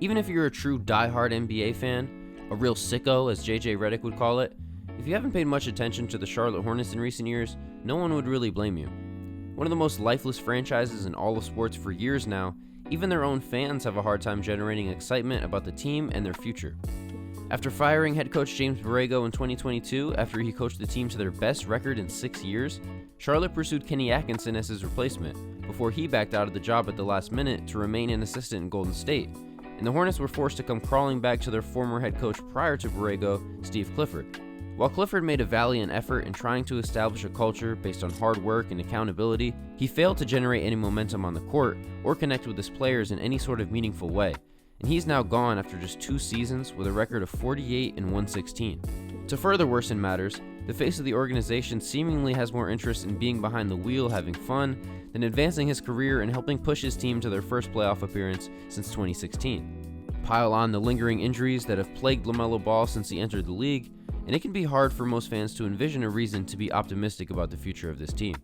Even if you're a true die-hard NBA fan, a real sicko as JJ Redick would call it, if you haven't paid much attention to the Charlotte Hornets in recent years, no one would really blame you. One of the most lifeless franchises in all of sports for years now, even their own fans have a hard time generating excitement about the team and their future. After firing head coach James Borrego in 2022 after he coached the team to their best record in 6 years, Charlotte pursued Kenny Atkinson as his replacement before he backed out of the job at the last minute to remain an assistant in Golden State, and the Hornets were forced to come crawling back to their former head coach prior to Borrego, Steve Clifford. While Clifford made a valiant effort in trying to establish a culture based on hard work and accountability, he failed to generate any momentum on the court or connect with his players in any sort of meaningful way, and he's now gone after just 2 seasons with a record of 48-116. To further worsen matters, the face of the organization seemingly has more interest in being behind the wheel having fun than advancing his career and helping push his team to their first playoff appearance since 2016. Pile on the lingering injuries that have plagued LaMelo Ball since he entered the league, and it can be hard for most fans to envision a reason to be optimistic about the future of this team.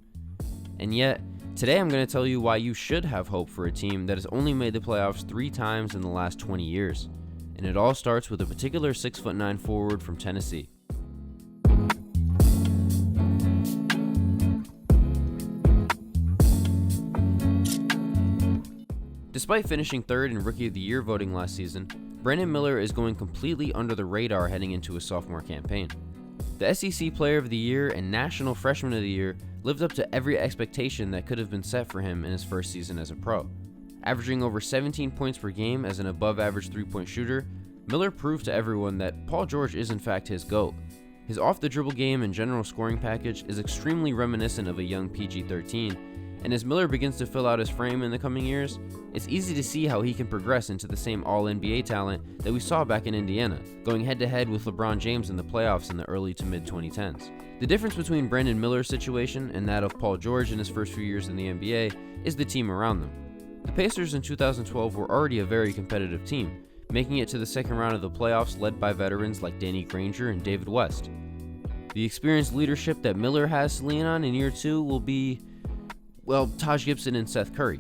And yet, today I'm going to tell you why you should have hope for a team that has only made the playoffs 3 times in the last 20 years. And it all starts with a particular 6'9" forward from Tennessee. Despite finishing 3rd in Rookie of the Year voting last season, Brandon Miller is going completely under the radar heading into his sophomore campaign. The SEC Player of the Year and National Freshman of the Year lived up to every expectation that could have been set for him in his first season as a pro. Averaging over 17 points per game as an above-average three-point shooter, Miller proved to everyone that Paul George is in fact his GOAT. His off-the-dribble game and general scoring package is extremely reminiscent of a young PG-13, and as Miller begins to fill out his frame in the coming years, it's easy to see how he can progress into the same All-NBA talent that we saw back in Indiana, going head-to-head with LeBron James in the playoffs in the early to mid-2010s. The difference between Brandon Miller's situation and that of Paul George in his first few years in the NBA is the team around them. The Pacers in 2012 were already a very competitive team, making it to the second round of the playoffs led by veterans like Danny Granger and David West. The experienced leadership that Miller has to lean on in year 2 will be, well, Taj Gibson and Seth Curry.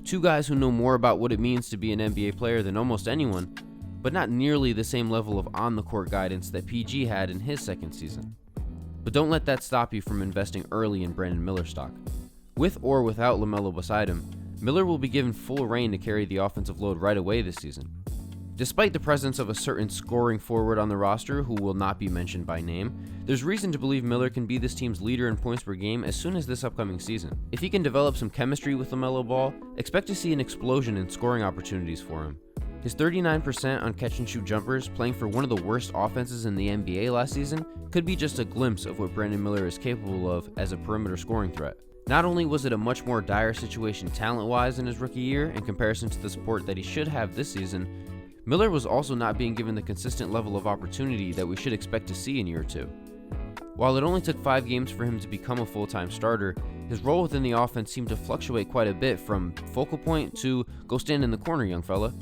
2 guys who know more about what it means to be an NBA player than almost anyone, but not nearly the same level of on-the-court guidance that PG had in his second season. But don't let that stop you from investing early in Brandon Miller stock. With or without LaMelo beside him, Miller will be given full reign to carry the offensive load right away this season. Despite the presence of a certain scoring forward on the roster who will not be mentioned by name, there's reason to believe Miller can be this team's leader in points per game as soon as this upcoming season. If he can develop some chemistry with LaMelo Ball, expect to see an explosion in scoring opportunities for him. His 39% on catch-and-shoot jumpers, playing for one of the worst offenses in the NBA last season, could be just a glimpse of what Brandon Miller is capable of as a perimeter scoring threat. Not only was it a much more dire situation talent-wise in his rookie year in comparison to the support that he should have this season, Miller was also not being given the consistent level of opportunity that we should expect to see in year 2. While it only took 5 games for him to become a full-time starter, his role within the offense seemed to fluctuate quite a bit from focal point to go stand in the corner, young fella.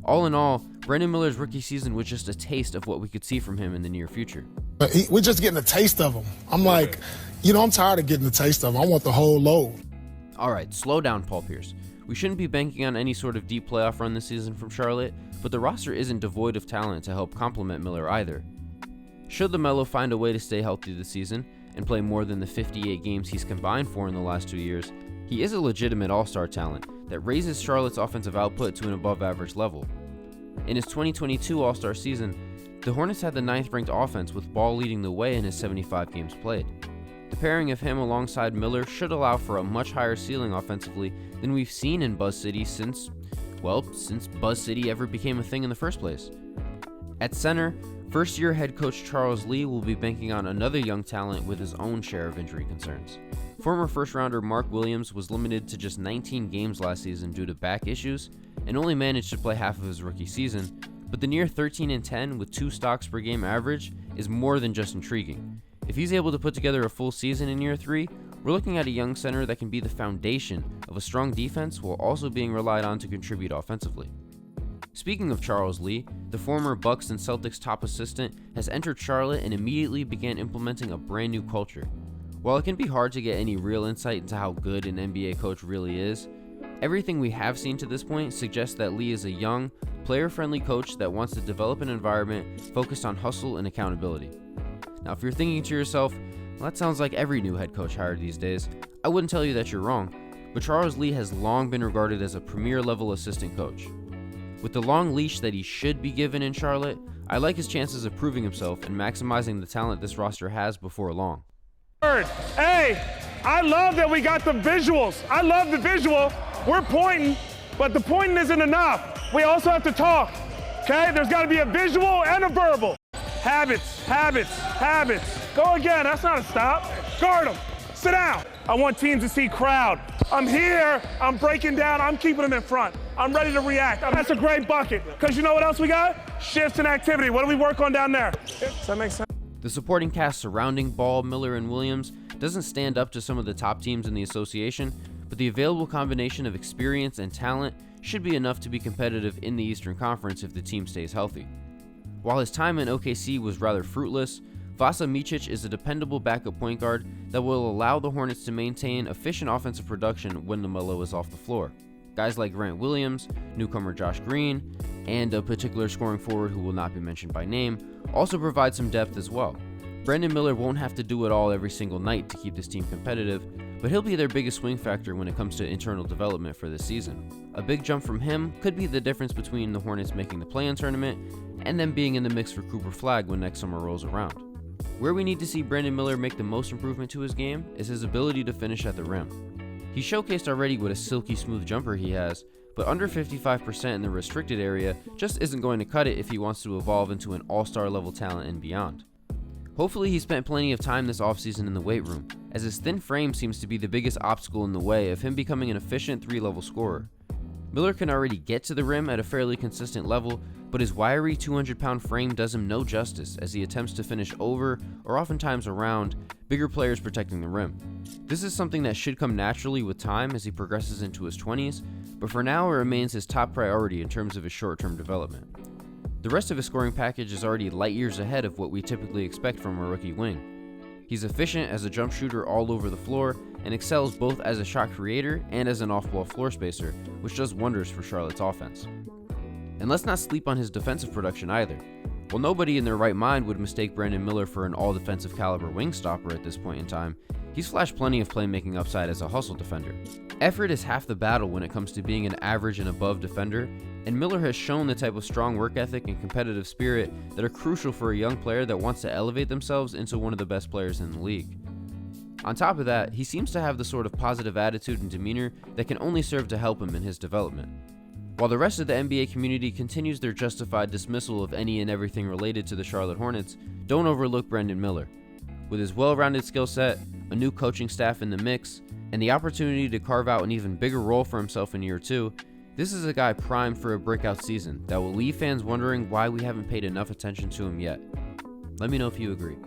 All in all, Brandon Miller's rookie season was just a taste of what we could see from him in the near future. We're just getting a taste of him. I'm like, I'm tired of getting a taste of him. I want the whole load. Alright, slow down, Paul Pierce. We shouldn't be banking on any sort of deep playoff run this season from Charlotte, but the roster isn't devoid of talent to help complement Miller either. Should LaMelo find a way to stay healthy this season and play more than the 58 games he's combined for in the last 2 years, he is a legitimate all-star talent that raises Charlotte's offensive output to an above-average level. In his 2022 All-Star season, the Hornets had the 9th-ranked offense with Ball leading the way in his 75 games played. The pairing of him alongside Miller should allow for a much higher ceiling offensively than we've seen in Buzz City since Buzz City ever became a thing in the first place. At center, first-year head coach Charles Lee will be banking on another young talent with his own share of injury concerns. Former first-rounder Mark Williams was limited to just 19 games last season due to back issues and only managed to play half of his rookie season, but the near 13-10 with 2 stocks per game average is more than just intriguing. If he's able to put together a full season in year 3, we're looking at a young center that can be the foundation of a strong defense while also being relied on to contribute offensively. Speaking of Charles Lee, the former Bucks and Celtics top assistant has entered Charlotte and immediately began implementing a brand new culture. While it can be hard to get any real insight into how good an NBA coach really is, everything we have seen to this point suggests that Lee is a young, player-friendly coach that wants to develop an environment focused on hustle and accountability. Now, if you're thinking to yourself, well, that sounds like every new head coach hired these days, I wouldn't tell you that you're wrong, but Charles Lee has long been regarded as a premier-level assistant coach. With the long leash that he should be given in Charlotte, I like his chances of proving himself and maximizing the talent this roster has before long. Hey, I love that we got the visuals. I love the visual. We're pointing, but the pointing isn't enough. We also have to talk, okay? There's got to be a visual and a verbal. Habits, habits, habits. Go again, that's not a stop. Guard them, sit down. I want teams to see crowd. I'm here, I'm breaking down, I'm keeping them in front. I'm ready to react. That's a great bucket, because you know what else we got? Shifts and activity. What do we work on down there? Does that make sense? The supporting cast surrounding Ball, Miller, and Williams doesn't stand up to some of the top teams in the association, but the available combination of experience and talent should be enough to be competitive in the Eastern Conference if the team stays healthy. While his time in OKC was rather fruitless, Vasa Micic is a dependable backup point guard that will allow the Hornets to maintain efficient offensive production when LaMelo is off the floor. Guys like Grant Williams, newcomer Josh Green, and a particular scoring forward who will not be mentioned by name also provide some depth as well. Brandon Miller won't have to do it all every single night to keep this team competitive, but he'll be their biggest swing factor when it comes to internal development for this season. A big jump from him could be the difference between the Hornets making the play-in tournament and them being in the mix for Cooper Flag when next summer rolls around. Where we need to see Brandon Miller make the most improvement to his game is his ability to finish at the rim. He showcased already what a silky smooth jumper he has, but under 55% in the restricted area just isn't going to cut it if he wants to evolve into an all-star level talent and beyond. Hopefully he spent plenty of time this offseason in the weight room, as his thin frame seems to be the biggest obstacle in the way of him becoming an efficient 3-level scorer. Miller can already get to the rim at a fairly consistent level, but his wiry 200-pound frame does him no justice as he attempts to finish over, or oftentimes around, bigger players protecting the rim. This is something that should come naturally with time as he progresses into his 20s, but for now it remains his top priority in terms of his short-term development. The rest of his scoring package is already light years ahead of what we typically expect from a rookie wing. He's efficient as a jump shooter all over the floor and excels both as a shot creator and as an off-ball floor spacer, which does wonders for Charlotte's offense. And let's not sleep on his defensive production either. While nobody in their right mind would mistake Brandon Miller for an all-defensive caliber wing stopper at this point in time, he's flashed plenty of playmaking upside as a hustle defender. Effort is half the battle when it comes to being an average and above defender, and Miller has shown the type of strong work ethic and competitive spirit that are crucial for a young player that wants to elevate themselves into one of the best players in the league. On top of that, he seems to have the sort of positive attitude and demeanor that can only serve to help him in his development. While the rest of the NBA community continues their justified dismissal of any and everything related to the Charlotte Hornets, don't overlook Brandon Miller. With his well-rounded skill set, a new coaching staff in the mix, and the opportunity to carve out an even bigger role for himself in year 2, this is a guy primed for a breakout season that will leave fans wondering why we haven't paid enough attention to him yet. Let me know if you agree.